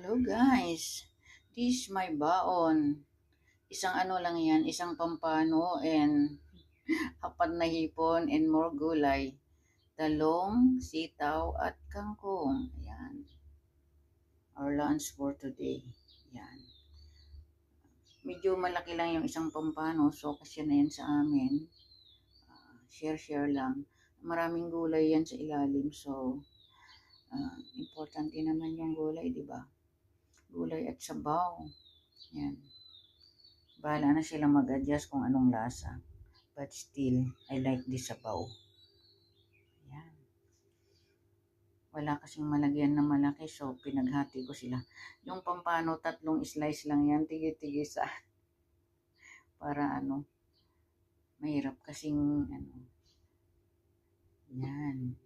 Hello guys, this is my baon. Isang ano lang yan, isang pampano and apat na hipon and more gulay. Talong, sitaw at kangkong. Ayan, our lunch for today. Ayan. Medyo malaki lang yung isang pampano, so kasi na yan sa amin. Share lang. Maraming gulay yan sa ilalim, so importante naman yung gulay, di ba? Gulay at sabaw. Yan. Bahala na sila mag-adjust kung anong lasa. But still, I like this sabaw. Yan. Wala kasing malagyan na malaki, so pinaghati ko sila. Yung pampano, 3 slice lang yan, tigi-tigisa. Para mahirap kasing, yan.